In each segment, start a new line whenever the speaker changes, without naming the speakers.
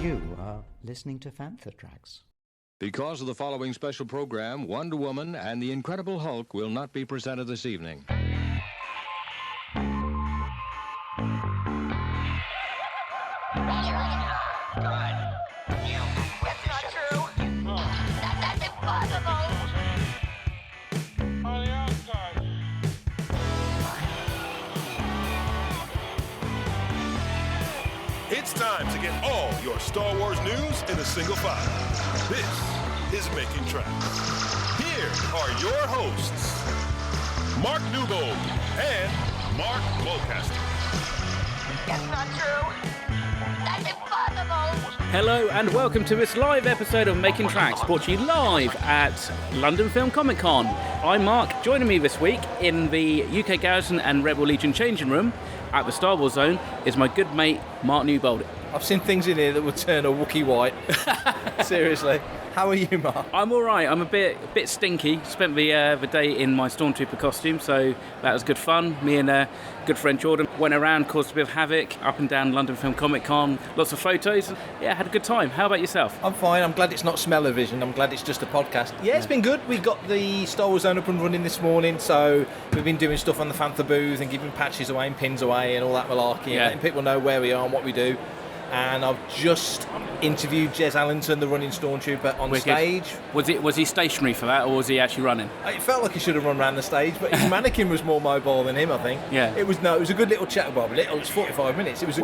You are listening to Fantha Tracks.
Because of the following special program, Wonder Woman and the Incredible Hulk will not be presented this evening.
It's time to get all your Star Wars news in a single file. This is Making Tracks. Here are your hosts, Mark Newbold and Mark Mulcaster.
That's not true. That's impossible.
Hello and welcome to this live episode of Making Tracks, brought to you live at London Film Comic Con. I'm Mark. Joining me this week in the UK Garrison and Rebel Legion changing room at the Star Wars Zone is my good mate Mark Newbold.
I've seen things in here that would turn a Wookiee white. Seriously. How are you, Mark?
I'm all right. I'm a bit stinky. Spent the day in my Stormtrooper costume, so that was good fun. Me and good friend Jordan went around, caused a bit of havoc up and down London Film Comic Con. Lots of photos. Yeah, had a good time. How about yourself?
I'm fine. I'm glad it's not smell-o-vision. I'm glad it's just a podcast. Yeah, it's been good. We got the Star Wars Zone up and running this morning, so we've been doing stuff on the Fantha booth and giving patches away and pins away and all that malarkey, and letting people know where we are and what we do. And I've just interviewed Jez Allington, the running Stormtrooper, on stage.
Was he stationary for that, or was he actually running?
It felt like he should have run around the stage, but his mannequin was more mobile than him, I think.
Yeah.
It was a good little chat. Well, it's 45 minutes. It was a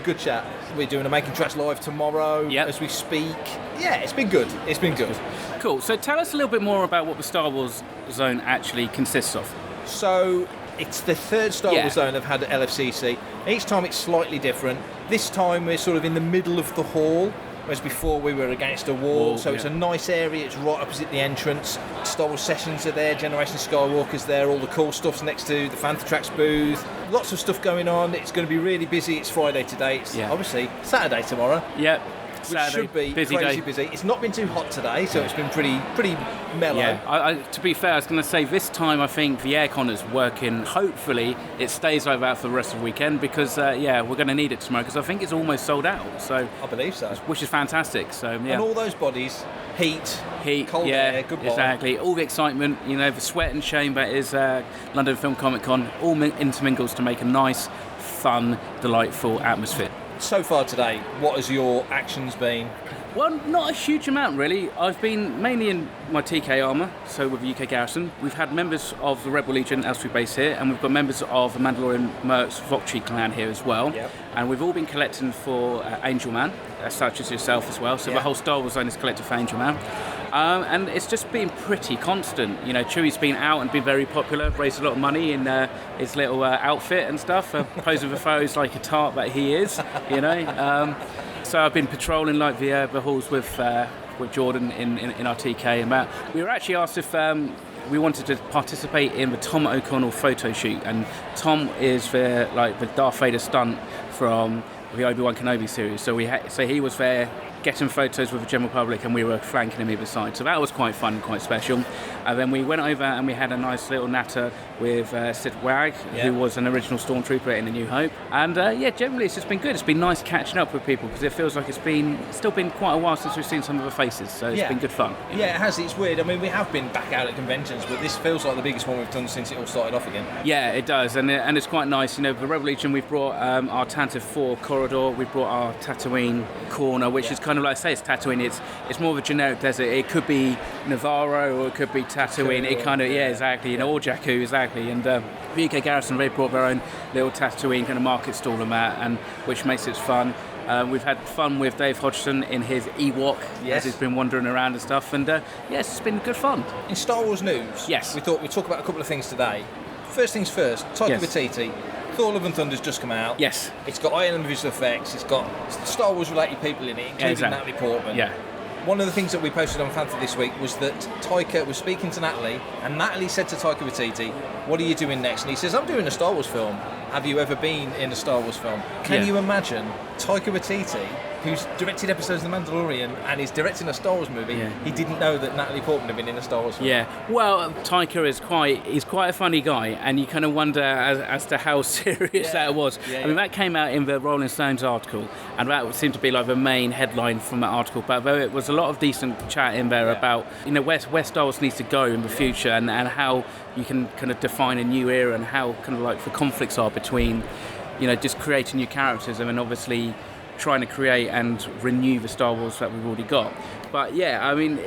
good chat. We're doing a Making Tracks live tomorrow as we speak. Yeah, it's been good.
Cool. So tell us a little bit more about what the Star Wars Zone actually consists of.
So it's the third Star Wars Zone I've had at LFCC. Each time it's slightly different. This time we're sort of in the middle of the hall, whereas before we were against a wall. So it's a nice area. It's right opposite the entrance. Star Wars Sessions are there, Generation Skywalker's there, all the cool stuff's next to the Fantha Tracks booth. Lots of stuff going on. It's going to be really busy. It's Friday today. It's obviously Saturday tomorrow.
Yep.
Which should be crazy busy. It's not been too hot today, so it's been pretty mellow.
Yeah, to be fair, I was going to say this time I think the aircon is working. Hopefully it stays like that for the rest of the weekend because, we're going to need it tomorrow because I think it's almost sold out. So
I believe so.
Which is fantastic. So
And all those bodies, heat, cold air, goodbye.
Exactly. All the excitement, the sweat and shame that is London Film Comic Con, all intermingles to make a nice, fun, delightful atmosphere.
So far today, what has your actions been?
Well, not a huge amount really. I've been mainly in my TK armour, so with the UK Garrison. We've had members of the Rebel Legion Elstree base here, and we've got members of the Mandalorian Mercs Vokchi clan here as well. Yep. And we've all been collecting for Angel Man, such as yourself as well. So the whole Star Wars Zone is collected for Angel Man. And it's just been pretty constant. Chewie's been out and been very popular, raised a lot of money in his little outfit and stuff, posing for photos like a tart that he is, So I've been patrolling like the halls with Jordan in our TK and that. We were actually asked if we wanted to participate in the Tom O'Connell photo shoot, and Tom is the Darth Vader stunt from the Obi-Wan Kenobi series. So he was there getting photos with the general public, and we were flanking him either side. So that was quite fun, quite special. And then we went over and we had a nice little natter with Sid Wag, who was an original Stormtrooper in A New Hope. And generally it's just been good. It's been nice catching up with people because it feels like it's still been quite a while since we've seen some of the faces. So it's been good fun.
Yeah, it has. It's weird. I mean, we have been back out at conventions, but this feels like the biggest one we've done since it all started off again.
Yeah, it does. And it's quite nice. The Rebel Legion, we've brought our Tantive 4 corridor. We've brought our Tatooine corner, which is kind of like I say, it's Tatooine. It's more of a generic desert. It could be Navarro or it could be Tatooine. It kind of exactly. Or Jakku, exactly. And the UK Garrison, they brought their own little Tatooine kind of market stall and that, and which makes it fun. We've had fun with Dave Hodgson in his Ewok as he's been wandering around and stuff. And it's been good fun.
In Star Wars news, we thought we'd talk about a couple of things today. First things first, Taika Waititi. Thor Love and Thunder's just come out.
Yes.
It's got Iron visual effects. It's got Star Wars related people in it, including Natalie Portman.
Yeah.
One of the things that we posted on Fantha this week was that Taika was speaking to Natalie, and Natalie said to Taika Waititi, "What are you doing next?" And he says, "I'm doing a Star Wars film." have you ever been in a Star Wars film? Can you imagine Taika Waititi, who's directed episodes of The Mandalorian and is directing a Star Wars movie, he didn't know that Natalie Portman had been in a Star Wars film?
Yeah, well, Taika is quite a funny guy, and you kind of wonder as to how serious that was. I mean, that came out in the Rolling Stones article, and that seemed to be like the main headline from that article, but there was a lot of decent chat in there about, where Star Wars needs to go in the future, and how you can kind of define a new era, and how kind of like the conflicts are between, just creating new characters, and then obviously trying to create and renew the Star Wars that we've already got. But yeah, I mean,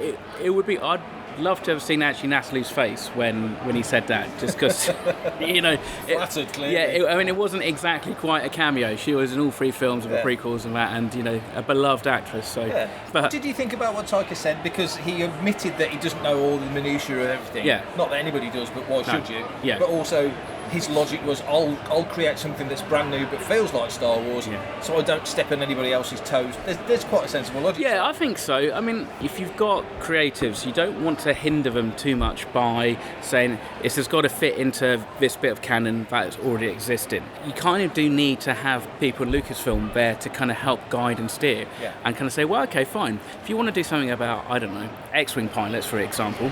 it would be, I'd love to have seen actually Natalie's face when he said that, just because,
Flattered, clearly.
Yeah, I mean, it wasn't exactly quite a cameo. She was in all 3 films of the prequels and that, and, a beloved actress. So, but
what did you think about what Taika said? Because he admitted that he doesn't know all the minutiae of everything.
Yeah.
Not that anybody does, but why should you?
Yeah.
But also, his logic was, I'll create something that's brand new but feels like Star Wars, so I don't step on anybody else's toes. There's quite a sensible logic.
Yeah, I think so. I mean, if you've got creatives, you don't want to hinder them too much by saying it's just got to fit into this bit of canon that's already existing. You kind of do need to have people in Lucasfilm there to kind of help guide and steer, and kind of say, well, okay, fine. If you want to do something about, I don't know, X-Wing pilots, for example,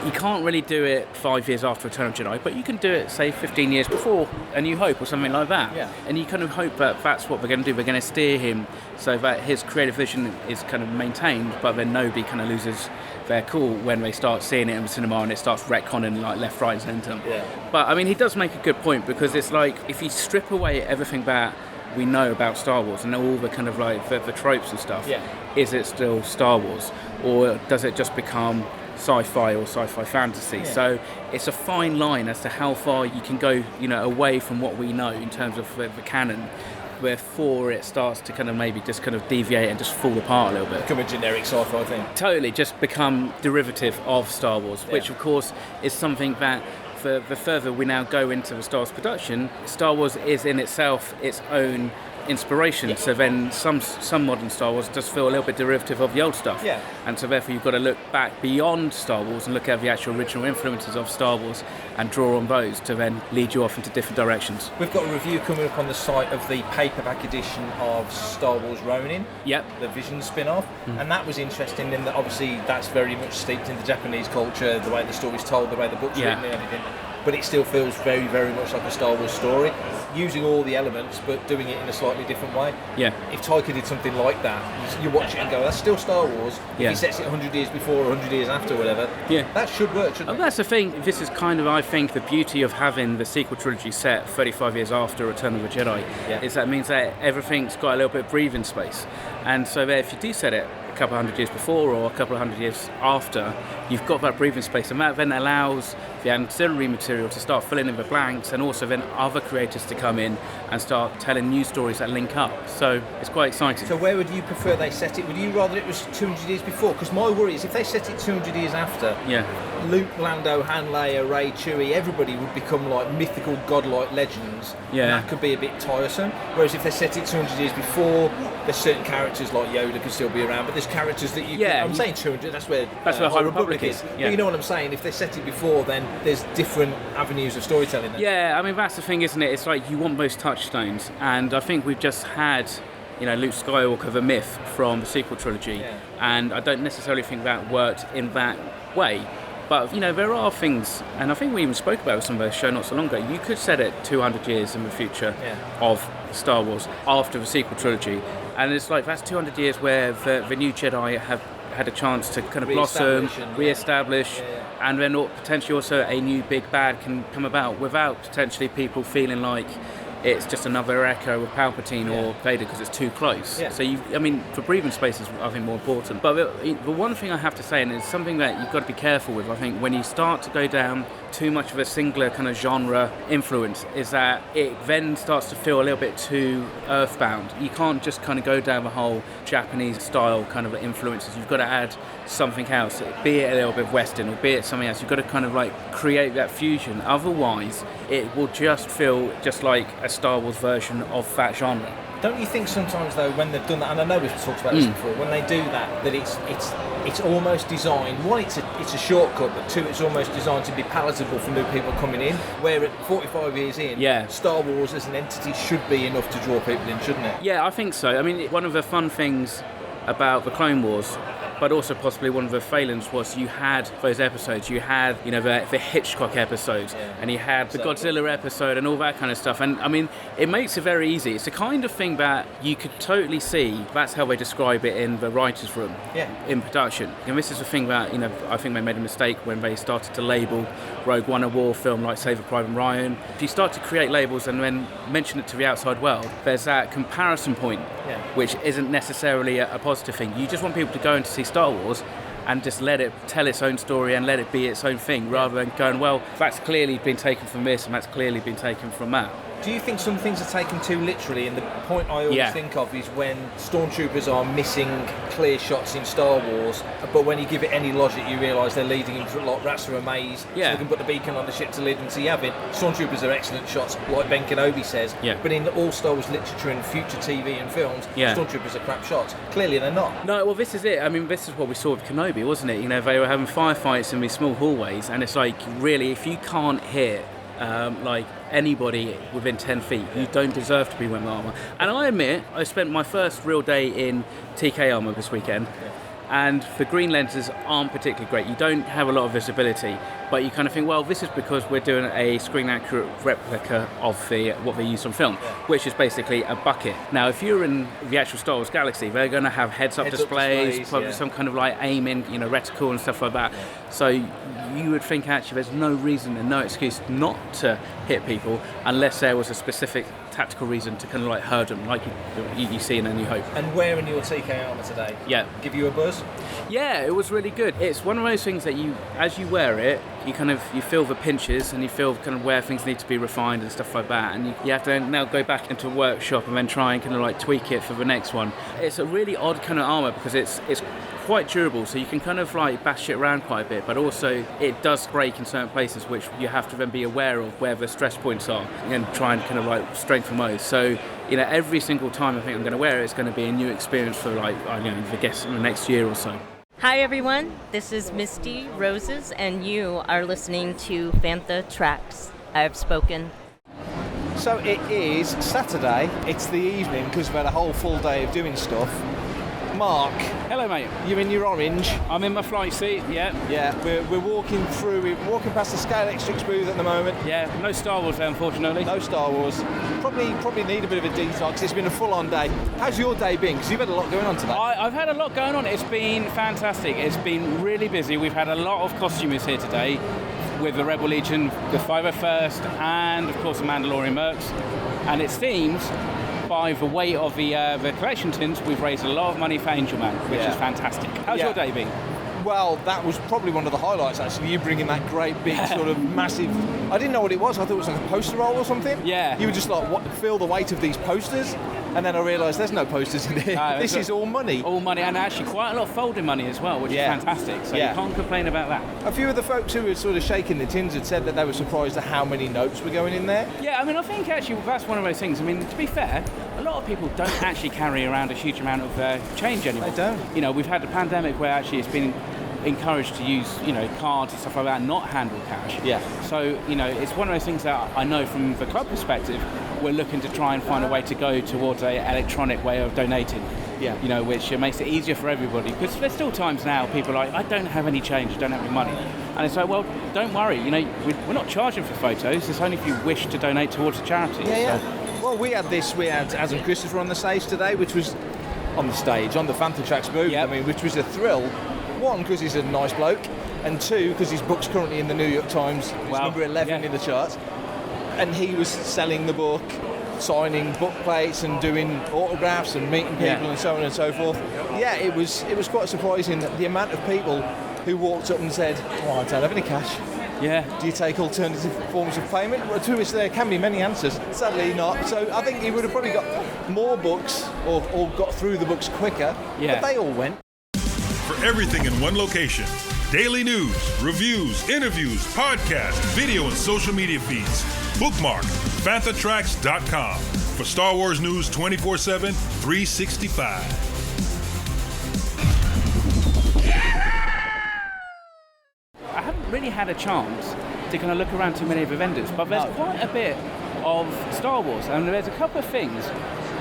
you can't really do it 5 years after Return of the Jedi, but you can do it, say, 15 years before A New Hope or something like that.
Yeah.
And you kind of hope that that's what they're going to do. They're going to steer him so that his creative vision is kind of maintained, but then nobody kind of loses their cool when they start seeing it in the cinema and it starts retconning like left, right, and centre.
Yeah.
But, I mean, he does make a good point, because it's like, if you strip away everything that we know about Star Wars and all the kind of like the tropes and stuff, is it still Star Wars? Or does it just become sci-fi or sci-fi fantasy? So it's a fine line as to how far you can go, away from what we know in terms of the canon, before it starts to kind of maybe just kind of deviate and just fall apart a little bit.
Become a generic sci-fi thing.
Totally, just become derivative of Star Wars, which of course is something that the further we now go into the Star Wars production, Star Wars is in itself its own inspiration. So then some modern Star Wars does feel a little bit derivative of the old stuff. And so therefore you've got to look back beyond Star Wars and look at the actual original influences of Star Wars and draw on those to then lead you off into different directions.
We've got a review coming up on the site of the paperback edition of Star Wars Ronin, the Vision spin-off, and that was interesting in that obviously that's very much steeped in the Japanese culture, the way the story's told, the way the book's written and everything. But it still feels very, very much like a Star Wars story, using all the elements but doing it in a slightly different way. If Taika did something like that, you watch it and go, that's still Star Wars. If he sets it 100 years before or 100 years after or whatever, that should work, shouldn't it?
That's the thing. This is kind of, I think, the beauty of having the sequel trilogy set 35 years after Return of the Jedi, is that means that everything's got a little bit of breathing space. And so there, if you do set it a couple of 100 years before or a couple of 100 years after, you've got that breathing space, and that then allows the ancillary material to start filling in the blanks, and also then other creators to come in and start telling new stories that link up. So it's quite exciting.
So where would you prefer they set it? Would you rather it was 200 years before? Because my worry is if they set it 200 years after, Luke, Lando, Han, Leia, Rey, Chewie, everybody would become like mythical, godlike legends. And that could be a bit tiresome. Whereas if they set it 200 years before, there's certain characters like Yoda can still be around, but there's characters that you can... I'm saying 200, that's where
High Republic is.
But you know what I'm saying? If they set it before, then there's different avenues of storytelling there.
Yeah, I mean, that's the thing, isn't it? It's like you want those touchstones, and I think we've just had, Luke Skywalker, the myth from the sequel trilogy, and I don't necessarily think that worked in that way. But, there are things, and I think we even spoke about it with some of the show not so long ago, you could set it 200 years in the future of Star Wars after the sequel trilogy, and it's like that's 200 years where the new Jedi have had a chance to kind of blossom, re-establish, and then potentially also a new big bad can come about without potentially people feeling like it's just another echo of Palpatine or Vader because it's too close. So for breathing space is, I think, more important. But the one thing I have to say, and it's something that you've got to be careful with, I think, when you start to go down too much of a singular kind of genre influence, is that it then starts to feel a little bit too earthbound. You can't just kind of go down the whole Japanese style kind of influences. You've got to add something else, be it a little bit Western or be it something else. You've got to kind of like create that fusion. Otherwise, it will just feel just like a Star Wars version of that genre.
Don't you think sometimes, though, when they've done that, and I know we've talked about this before, when they do that it's almost designed, one, it's a shortcut, but two, it's almost designed to be palatable for new people coming in, where at 45 years in, Star Wars as an entity should be enough to draw people in, shouldn't it?
Yeah, I think so. I mean, one of the fun things about the Clone Wars, but also possibly one of the failings, was you had those episodes. You had, you know, the Hitchcock episodes, and you had the Godzilla episode and all that kind of stuff. And I mean, it makes it very easy. It's the kind of thing that you could totally see. That's how they describe it in the writers' room, in production. And this is the thing that, you know, I think they made a mistake when they started to label Rogue One a war film like Saving Private Ryan. If you start to create labels and then mention it to the outside world, there's that comparison point, which isn't necessarily a positive thing. You just want people to go and to see Star Wars and just let it tell its own story and let it be its own thing, rather than going, well, that's clearly been taken from this and that's clearly been taken from that.
Do you think some things are taken too literally? And the point I always think of is when stormtroopers are missing clear shots in Star Wars, but when you give it any logic, you realise they're leading into like rats through a maze, so they can put the beacon on the ship to lead them to Yavin. Stormtroopers are excellent shots, like Ben Kenobi says, but in all Star Wars literature and future TV and films, stormtroopers are crap shots. Clearly they're not. No,
well, this is it. I mean, this is what we saw with Kenobi, wasn't it? You know, they were having firefights in these small hallways, and it's like, really, if you can't hit like anybody within 10 feet, you don't deserve to be wearing armour. And I admit, I spent my first real day in TK armour this weekend, and the green lenses aren't particularly great. You don't have a lot of visibility, but you kind of think, well, this is because we're doing a screen accurate replica of what they use on film, which is basically a bucket. Now, if you're in the actual Star Wars galaxy, they're going to have heads-up displays, probably some kind of like aiming, you know, reticle and stuff like that. So you would think actually there's no reason and no excuse not to hit people unless there was a specific tactical reason to kind of like herd them, like you see in A New Hope.
And wearing your TK armour today, give you a buzz?
Yeah, it was really good. It's one of those things that you, as you wear it, you feel the pinches and you feel kind of where things need to be refined and stuff like that, and you have to now go back into a workshop and then try and kind of like tweak it for the next one. It's a really odd kind of armour because it's quite durable, so you can kind of like bash it around quite a bit, but also it does break in certain places, which you have to then be aware of where the stress points are and try and kind of like strengthen those. So, you know, every single time I think I'm going to wear it, it's going to be a new experience for like, I guess in the next year or so.
Hi everyone, this is Misty Roses, and you are listening to Fantha Tracks. I have spoken.
So it is Saturday, it's the evening because we've had a whole full day of doing stuff. Mark.
Hello, mate.
You're in your orange.
I'm in my flight seat, yeah.
We're walking past the Scale Electrics booth at the moment.
Yeah, no Star Wars there, unfortunately.
No Star Wars. Probably need a bit of a detox. It's been a full-on day. How's your day been? Because you've had a lot going on today.
I've had a lot going on. It's been fantastic. It's been really busy. We've had a lot of costumers here today with the Rebel Legion, the 501st, and, of course, the Mandalorian Mercs. And it seems, by the weight of the collection tins, we've raised a lot of money for Angel Man, which is fantastic. How's your day been?
Well, that was probably one of the highlights, actually. You bringing that great big sort of massive... I didn't know what it was. I thought it was like a poster roll or something. Yeah. You were just like, feel the weight of these posters? And then I realised there's no posters in here. This is all money.
All money, and actually quite a lot of folding money as well, which is fantastic. So you can't complain about that.
A few of the folks who were sort of shaking the tins had said that they were surprised at how many notes were going in there.
Yeah, I mean, I think actually that's one of those things. I mean, to be fair, a lot of people don't actually carry around a huge amount of change anymore.
They don't.
You know, we've had the pandemic where actually it's been encouraged to use, you know, cards and stuff like that, not handle cash.
Yeah.
So, you know, it's one of those things that I know from the club perspective, we're looking to try and find a way to go towards an electronic way of donating. Yeah. You know, which makes it easier for everybody. Because there's still times now people are like, I don't have any change, I don't have any money. And it's like, well, don't worry, you know, we're not charging for photos, it's only if you wish to donate towards a charity.
Yeah, so. Well, we had Az and Christopher on the stage today, which was on the Fantha Tracks booth, I mean, which was a thrill. One, because he's a nice bloke, and two, because his book's currently in the New York Times, it's number 11 in the charts, and he was selling the book, signing book plates and doing autographs and meeting people and so on and so forth. Yeah, it was quite surprising that the amount of people who walked up and said, I don't have any cash.
Yeah.
Do you take alternative forms of payment? Well, to which there can be many answers. Sadly not. So I think he would have probably got more books or got through the books quicker, but they all went.
For everything in one location, daily news, reviews, interviews, podcasts, video and social media feeds, bookmark FanthaTracks.com. for Star Wars news 24/7, 365.
I haven't really had a chance to kind of look around too many of the vendors, but there's quite a bit of Star Wars, and there's a couple of things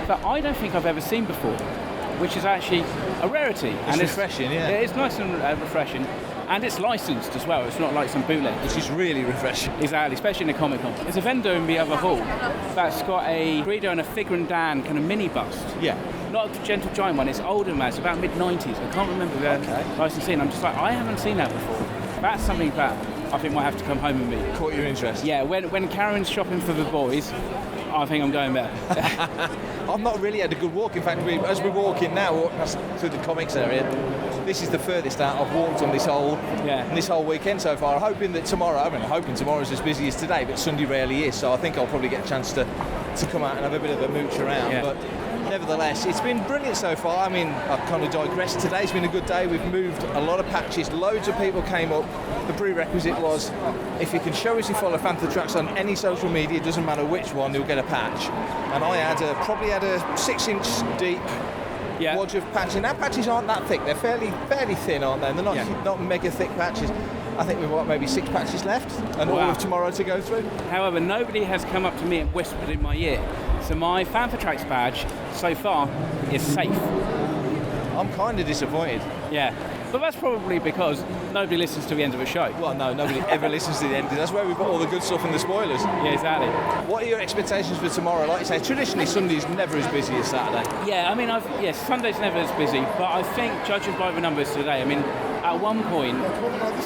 that I don't think I've ever seen before, which is actually a rarity.
It's refreshing, yeah.
It's nice and refreshing, and it's licensed as well. It's not like some bootleg.
Which is really refreshing.
Exactly, especially in a Comic-Con. There's a vendor in the other hall that's got a Greedo and a Figure and Dan kind of mini bust.
Yeah.
Not a Gentle Giant one, it's older man, it's about mid-90s. I can't remember the licensing. I'm just like, I haven't seen that before. That's something that I think might have to come home with me.
Caught your interest?
Yeah, when Karen's shopping for the boys, I think I'm going there.
I've not really had a good walk. In fact, as we're walking now, walking through the comics area, this is the furthest out I've walked on this whole weekend so far. Hoping tomorrow's as busy as today, but Sunday rarely is, so I think I'll probably get a chance to come out and have a bit of a mooch around. Yeah. But nevertheless, it's been brilliant so far. I mean, I've kind of digressed. Today's been a good day. We've moved a lot of patches. Loads of people came up. The prerequisite was, if you can show us you follow Fantha Tracks on any social media, it doesn't matter which one, you'll get a patch. And I probably had a 6-inch deep wodge of patches. And our patches aren't that thick. They're fairly thin, aren't they? And they're not mega thick patches. I think we've got maybe 6 patches left, and all of tomorrow to go through.
However, nobody has come up to me and whispered in my ear. So my Fantha Tracks badge, so far, is safe.
I'm kind of disappointed.
Yeah, but that's probably because nobody listens to the end of a show.
Well, no, nobody ever listens to the end. That's where we've got all the good stuff and the spoilers.
Yeah, exactly.
What are your expectations for tomorrow? Like you say, traditionally Sunday's never as busy as Saturday.
Yeah, I mean, Sunday's never as busy, but I think, judging by the numbers today, I mean, at one point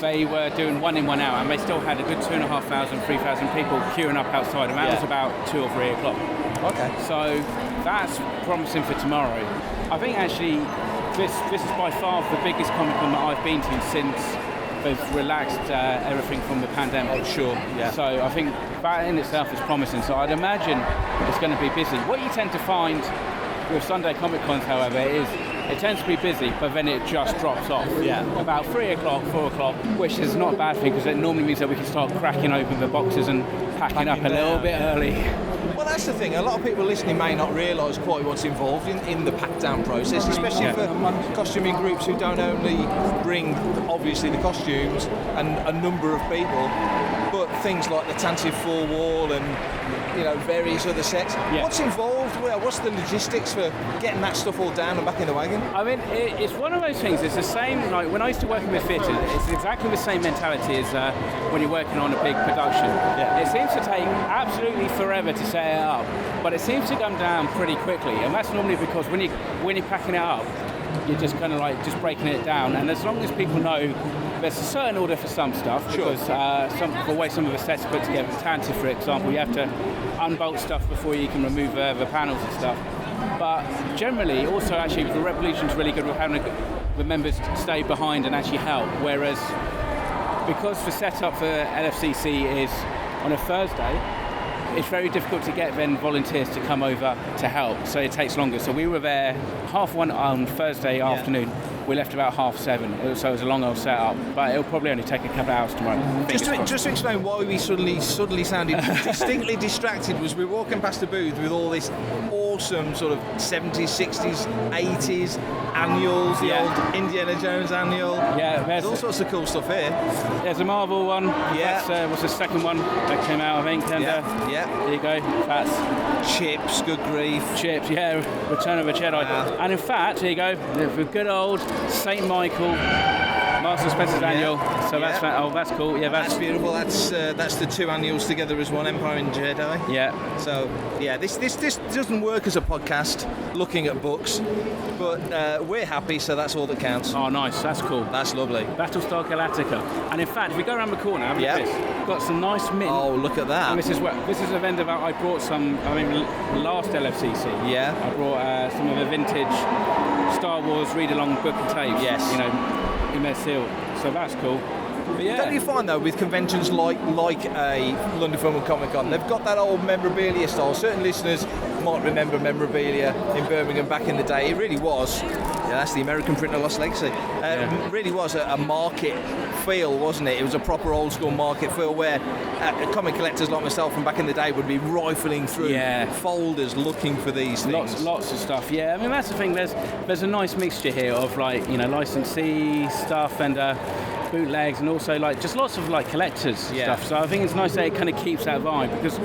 they were doing 1 in, 1 out, and they still had a good 2,500, 3,000 people queuing up outside, and that was about 2 or 3 o'clock.
Okay.
So that's promising for tomorrow. I think actually this is by far the biggest Comic-Con that I've been to since they've relaxed everything from the pandemic.
Oh, sure, yeah.
So I think that in itself is promising. So I'd imagine it's going to be busy. What you tend to find with Sunday Comic-Cons, however, is it tends to be busy, but then it just drops off.
Yeah.
About 3 o'clock, 4 o'clock, which is not a bad thing because it normally means that we can start cracking open the boxes and packing up a little bit early.
Well, that's the thing. A lot of people listening may not realise quite what's involved in the pack-down process, especially for costuming groups who don't only bring, obviously, the costumes and a number of people, but things like the Tantive 4 wall and, various other sets. Yeah. What's involved? Well, what's the logistics for getting that stuff all down and back in the wagon?
I mean, it's one of those things. It's the same, like when I used to work in the theatre, it's exactly the same mentality as when you're working on a big production. Yeah. It seems to take absolutely forever to set it up, but it seems to come down pretty quickly, and that's normally because when you're packing it up, you're just kind of like just breaking it down, and as long as people know there's a certain order for some stuff, because the way some of the sets are put together, Tantive, for example, you have to unbolt stuff before you can remove the panels and stuff. But generally, also actually, the Revolution's really good with having the members stay behind and actually help, whereas because the setup for LFCC is on a Thursday, it's very difficult to get then volunteers to come over to help, so it takes longer. So we were there 1:30 on Thursday afternoon. We left about 7:30, so it was a long old setup, but it'll probably only take a couple of hours tomorrow.
Just to explain why we suddenly sounded distinctly distracted, was we were walking past a booth with all this awesome sort of 70s, 60s, 80s annuals, the old Indiana Jones annual.
Yeah,
there's all sorts of cool stuff here.
There's a Marvel one. Yeah. That was the second one that came out, I think. And there you go. That's
Chips, good grief.
Chips, yeah. Return of the Jedi. Yeah. And in fact, here you go. The good old St. Michael Marks and Spencer's annual. So that's cool. Yeah,
that's beautiful. That's the 2 annuals together as one, Empire and Jedi.
Yeah.
So this doesn't work as a podcast looking at books, but we're happy, so that's all that counts.
Oh, nice. That's cool.
That's lovely.
Battlestar Galactica. And in fact, if we go around the corner, have a look at this. We've got some nice mint.
Oh, look at that.
And this is a vendor that I brought some. I mean, last LFCC.
Yeah.
I brought some of the vintage Star Wars read-along book and tapes.
Yes.
In their seal. So that's cool. But yeah.
Don't you find though with conventions like a London Film and Comic Con, they've got that old memorabilia style. Certain listeners might remember memorabilia in Birmingham back in the day. It really was. Yeah, that's the American printer Lost Legacy. It really was a market feel, wasn't it? It was a proper old school market feel where comic collectors like myself from back in the day would be rifling through folders looking for these things.
Lots of stuff. Yeah, I mean that's the thing. There's a nice mixture here of like licensee stuff and bootlegs, and also like just lots of like collectors stuff. So I think it's nice that it kind of keeps that vibe because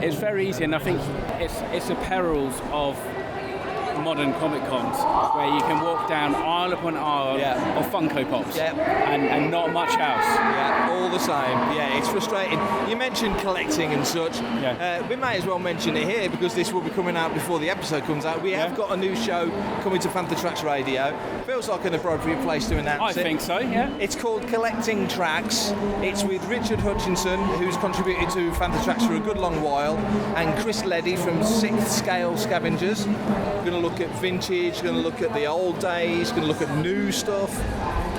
it's very easy, and I think it's the perils of modern Comic Cons where you can walk down aisle upon aisle of Funko Pops and not much else.
Yeah, all the same. Yeah, it's frustrating. You mentioned collecting and such. We may as well mention it here because this will be coming out before the episode comes out. We have got a new show coming to Fantha Tracks Radio. Feels like an appropriate place to announce
it. I think so, yeah.
It's called Collecting Tracks. It's with Richard Hutchinson, who's contributed to Fantha Tracks for a good long while, and Chris Leddy from 6th Scale Scavengers. Going to look at vintage, going to look at the old days, going to look at new stuff,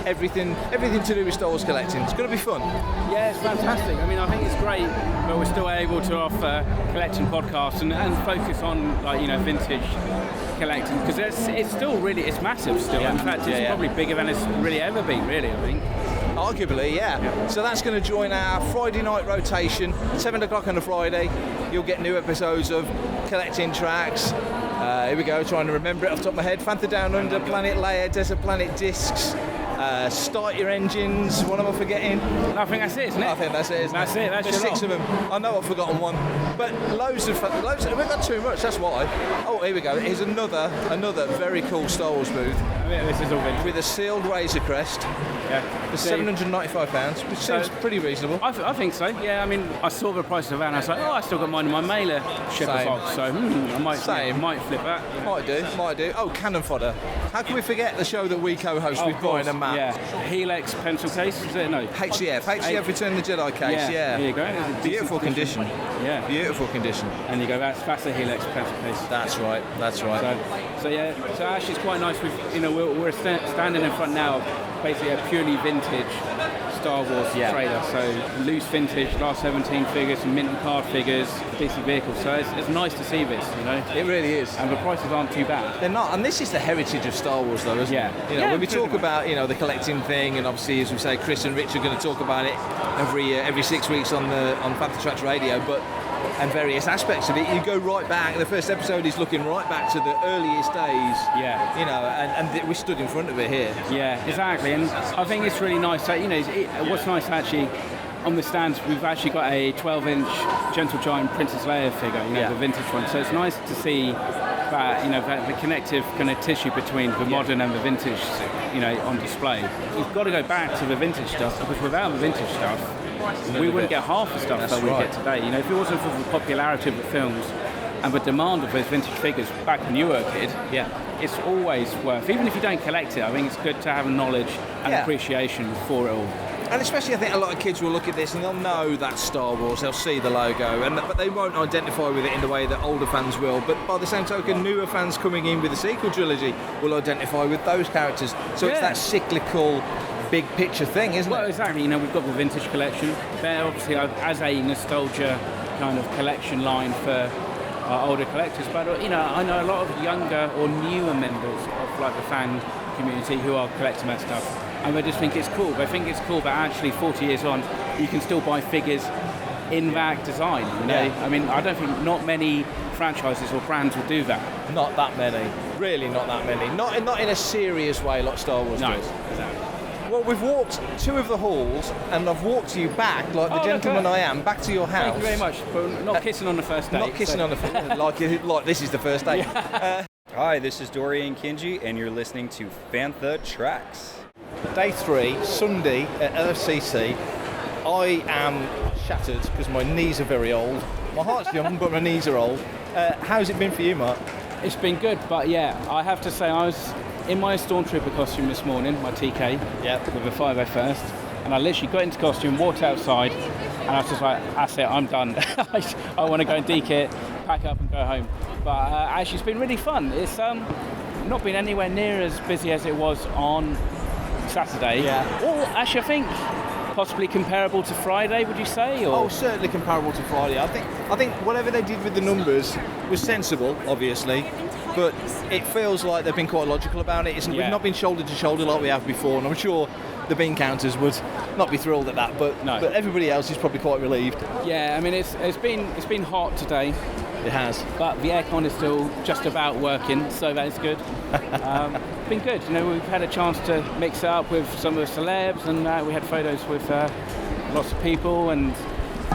everything to do with Star Wars collecting. It's going to be fun.
Yeah, it's fantastic. I mean, I think it's great that we're still able to offer collecting podcasts and focus on vintage collecting because it's still really massive still. In fact, it's probably bigger than it's really ever been. Really, I think.
Arguably, yeah. So that's going to join our Friday night rotation, 7 o'clock on a Friday. You'll get new episodes of Collecting Tracks. Here we go, trying to remember it off the top of my head. Fantha Down Under, Planet Leia, Desert Planet Discs, Start Your Engines. What am I forgetting?
I think that's it, isn't it?
I think that's it, isn't
that's it? That's
There's 6 of them. I know I've forgotten one. But loads of we've got too much, that's why. Oh, here we go. Here's another very cool Star Wars booth.
This is all vintage.
With a sealed Razor Crest.
Yeah.
For £795, which seems pretty reasonable.
I think so, yeah. I mean, I saw the price of that and I was like, I still got mine in my mailer shipper box, so I might flip that.
Might do. Oh, Cannon Fodder. How can we forget the show that we co-host with Brian and Matt?
Yeah. Helix pencil case, is it? No.
HCF Return of the Jedi case,
yeah. There you go.
Beautiful condition.
Yeah.
Beautiful condition.
And you go, that's a Helix pencil case.
That's right.
So actually it's quite nice. We're standing in front now of basically a purely vintage Star Wars trailer. So loose vintage, last 17 figures, some mint and card figures, DC vehicles. So it's nice to see this,
It really is.
And the prices aren't too bad.
They're not. And this is the heritage of Star Wars, though, isn't it? When we talk about, the collecting thing, and obviously, as we say, Chris and Rich are going to talk about it every 6 weeks on Fantha Tracks Radio, and various aspects of it. You go right back. The first episode is looking right back to the earliest days.
Yeah.
And we stood in front of it here.
Yeah, exactly. And I think it's really nice that, what's nice actually, on the stands, we've actually got a 12-inch Gentle Giant Princess Leia figure, the vintage one. So it's nice to see that, the connective kind of tissue between the modern and the vintage, on display. You've got to go back to the vintage stuff because without the vintage stuff, we wouldn't get half the stuff that we get today. If it wasn't for the popularity of the films and the demand of those vintage figures back when you were a kid, it's always worth. Even if you don't collect it, I think it's good to have knowledge and appreciation for it all.
And especially, I think a lot of kids will look at this and they'll know that's Star Wars. They'll see the logo, but they won't identify with it in the way that older fans will. But by the same token, newer fans coming in with the sequel trilogy will identify with those characters. So it's that cyclical, big picture thing, isn't it?
Well, exactly. We've got the vintage collection. They're obviously as a nostalgia kind of collection line for older collectors. But I know a lot of younger or newer members of the fan community who are collecting that stuff. And they just think it's cool. They think it's cool that actually 40 years on, you can still buy figures in that design. I mean, I don't think not many franchises or brands will do that.
Not that many. Really, not that many. Not in a serious way like Star Wars does.
Exactly.
Well, we've walked 2 of the halls, and I've walked you back, like the gentleman I am, back to your house.
Thank you very much. But not kissing on the first date.
Not kissing on the first date, like this is the first date.
Hi, this is Dorian Kinji, and you're listening to Fantha Tracks.
Day 3, Sunday at LFCC. I am shattered because my knees are very old. My heart's young, but my knees are old. How's it been for you, Mark?
It's been good, but I have to say I was in my Stormtrooper costume this morning, my TK, with a 501st, and I literally got into costume, walked outside, and I was just like, that's it, I'm done. I want to go and dekit, pack up and go home. But actually, it's been really fun. It's not been anywhere near as busy as it was on Saturday.
Yeah.
Or actually, I think possibly comparable to Friday, would you say? Or?
Oh, certainly comparable to Friday. I think whatever they did with the numbers was sensible, obviously, but it feels like they've been quite logical about it. We've not been shoulder to shoulder like we have before, and I'm sure the bean counters would not be thrilled at that, but everybody else is probably quite relieved.
Yeah, I mean it's been hot today.
It has,
but the aircon is still just about working, so that is good. Been good. You know, we've had a chance to mix it up with some of the celebs, and we had photos with lots of people and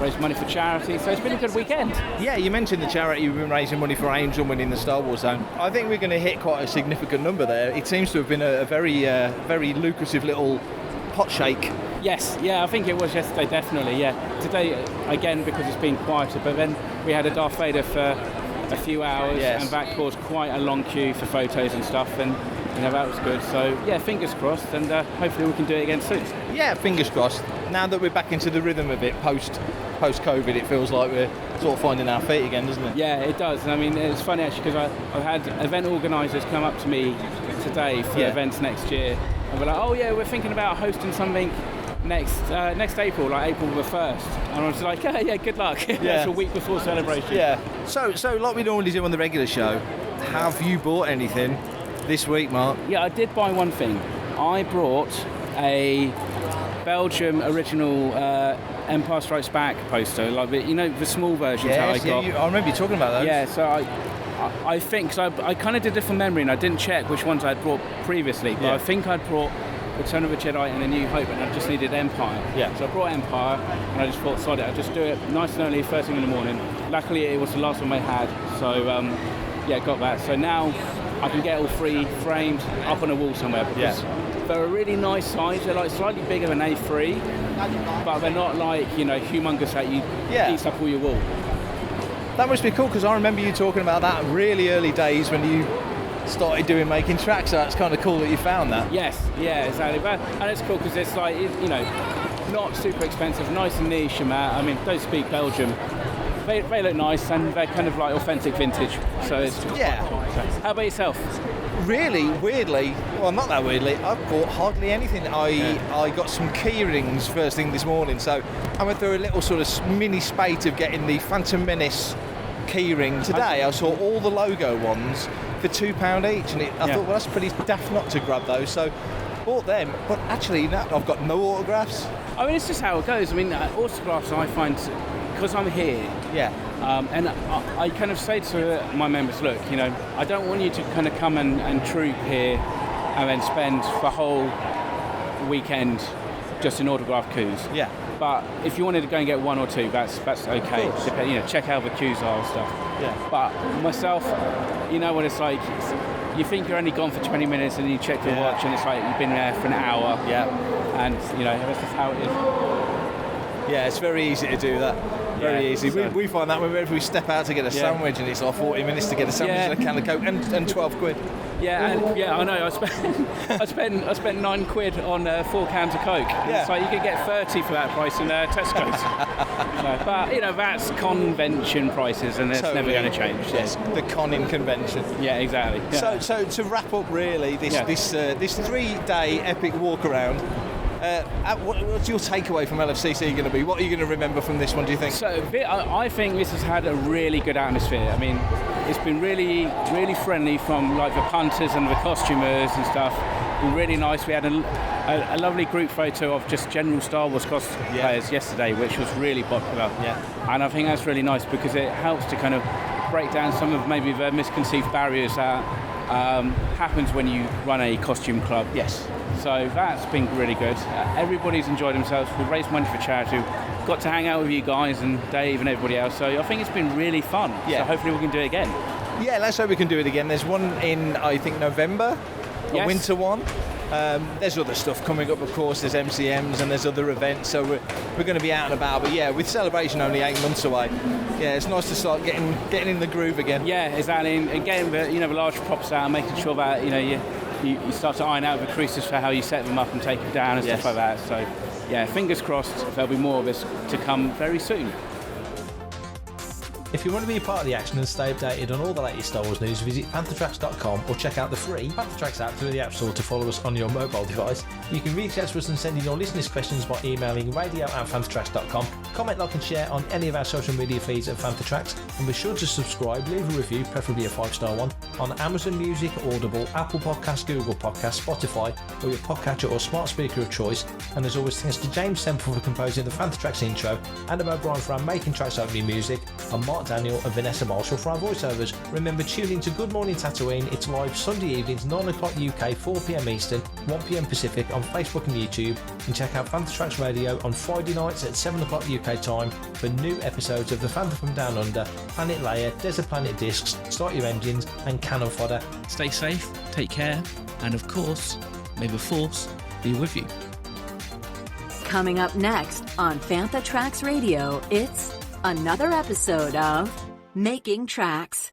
raise money for charity. So it's been a good weekend.
Yeah, you mentioned the charity. You've been raising money for Angel winning the Star Wars Zone. I think we're going to hit quite a significant number there. It seems to have been a very lucrative little pot shake.
Yes, yeah, I think it was yesterday, definitely, yeah. Today, again, because it's been quieter, but then we had a Darth Vader for a few hours, and that caused quite a long queue for photos and stuff, and that was good. So, yeah, fingers crossed, and hopefully we can do it again soon.
Yeah, fingers crossed. Now that we're back into the rhythm of it, post-COVID, it feels like we're sort of finding our feet again, doesn't it?
Yeah, it does. I mean, it's funny, actually, because I've had event organisers come up to me today for events next year, and we're like, oh, yeah, we're thinking about hosting something next April, like April the 1st, and I was like, yeah, good luck. That's a week before celebration.
Yeah. So like we normally do on the regular show, have you bought anything this week, Mark?
Yeah, I did buy one thing. I brought a Belgium original Empire Strikes Back poster, like the small versions that I got.
I remember you talking about those.
Yeah, so I think, because I kind of did it from memory, and I didn't check which ones I'd brought previously, but I think I'd brought Return of the Jedi and A New Hope, and I just needed Empire. Yeah. So I brought Empire, and I just thought, sod it, I'll just do it nice and early, first thing in the morning. Luckily, it was the last one I had, so got that. So now I can get all three framed up on a wall somewhere, because they're a really nice size. They're like slightly bigger than A3, but they're not like, humongous that you eats up all your wall.
That must be cool, because I remember you talking about that really early days when you started making tracks, so it's kind of cool that you found that.
Yes, yeah, exactly. And it's cool because it's like, not super expensive, nice and niche and that. I mean, don't speak Belgium. They look nice, and they're kind of like authentic vintage, so it's quite cool. So, how about yourself?
Really, weirdly, well, not that weirdly, I bought hardly anything. I got some key rings first thing this morning, so I went through a little sort of mini spate of getting the Phantom Menace key ring. Today I saw all the logo ones for £2 each, and I thought, well, that's pretty daft not to grab those, so bought them. But actually, I've got no autographs.
I mean, it's just how it goes. I mean, autographs, I find, because I'm here, and I kind of say to my members, look, I don't want you to kind of come and troop here and then spend the whole weekend just in autograph queues. Yeah. But if you wanted to go and get one or two, that's okay. Check how the queues are and stuff. Yeah. But myself, what it's like. You think you're only gone for 20 minutes, and you check your watch, and it's like you've been there for an hour. Yeah. And that's just how it is.
Yeah, it's very easy to do that. Very easy.
So.
We find that whenever we step out to get a sandwich, and it's like 40 minutes to get a sandwich and a can of Coke, and 12 quid.
Yeah, I know. I spent £9 on 4 cans of Coke. Yeah. So you could get 30 for that price in Tesco's. But that's convention prices, and it's never going to change.
Yes, the conning convention.
Yeah, exactly. Yeah.
So to wrap up, really, this 3-day epic walk around. What's your takeaway from LFCC going to be? What are you going to remember from this one, do you think?
So I think this has had a really good atmosphere. I mean, it's been really, really friendly from like the punters and the costumers and stuff. It's been really nice. We had a lovely group photo of just general Star Wars cosplayers yesterday, which was really popular. Yeah. And I think that's really nice because it helps to kind of break down some of maybe the misconceived barriers that happens when you run a costume club. Yes. So that's been really good. Everybody's enjoyed themselves. We've raised money for charity. Got to hang out with you guys and Dave and everybody else. So I think it's been really fun. Yeah. So hopefully we can do it again. Yeah, let's hope we can do it again. There's one in, I think, November, a winter one. There's other stuff coming up, of course. There's MCMs and there's other events. So we're going to be out and about. But yeah, with Celebration only 8 months away, yeah, it's nice to start getting in the groove again. Yeah, exactly. And getting the large props out and making sure that you start to iron out the creases for how you set them up and take them down and stuff like that. So, yeah, fingers crossed there'll be more of this to come very soon.
If you want to be a part of the action and stay updated on all the latest Star Wars news, visit FanthaTracks.com or check out the free Fantha Tracks app through the App Store to follow us on your mobile device. You can reach out to us and send in your listeners' questions by emailing radio@FanthaTracks.com. Comment, like and share on any of our social media feeds at Fantha Tracks, and be sure to subscribe, leave a review, preferably a 5-star one, on Amazon Music, Audible, Apple Podcasts, Google Podcasts, Spotify, or your podcatcher or smart speaker of choice. And as always, thanks to James Semple for composing the Fantha Tracks intro, Adam O'Brien for our Making Tracks opening music, and Mark Daniel and Vanessa Marshall for our voiceovers. Remember, tune in to Good Morning Tatooine. It's live Sunday evenings, 9 o'clock UK, 4 PM Eastern, 1 PM Pacific on Facebook and YouTube. And check out Fantha Tracks Radio on Friday nights at 7 o'clock UK time for new episodes of The Fantha from Down Under, Planet Leia, Desert Planet Discs, Start Your Engines, and Cannon Fodder.
Stay safe, take care, and of course, may the Force be with you.
Coming up next on Fantha Tracks Radio, it's another episode of Making Tracks.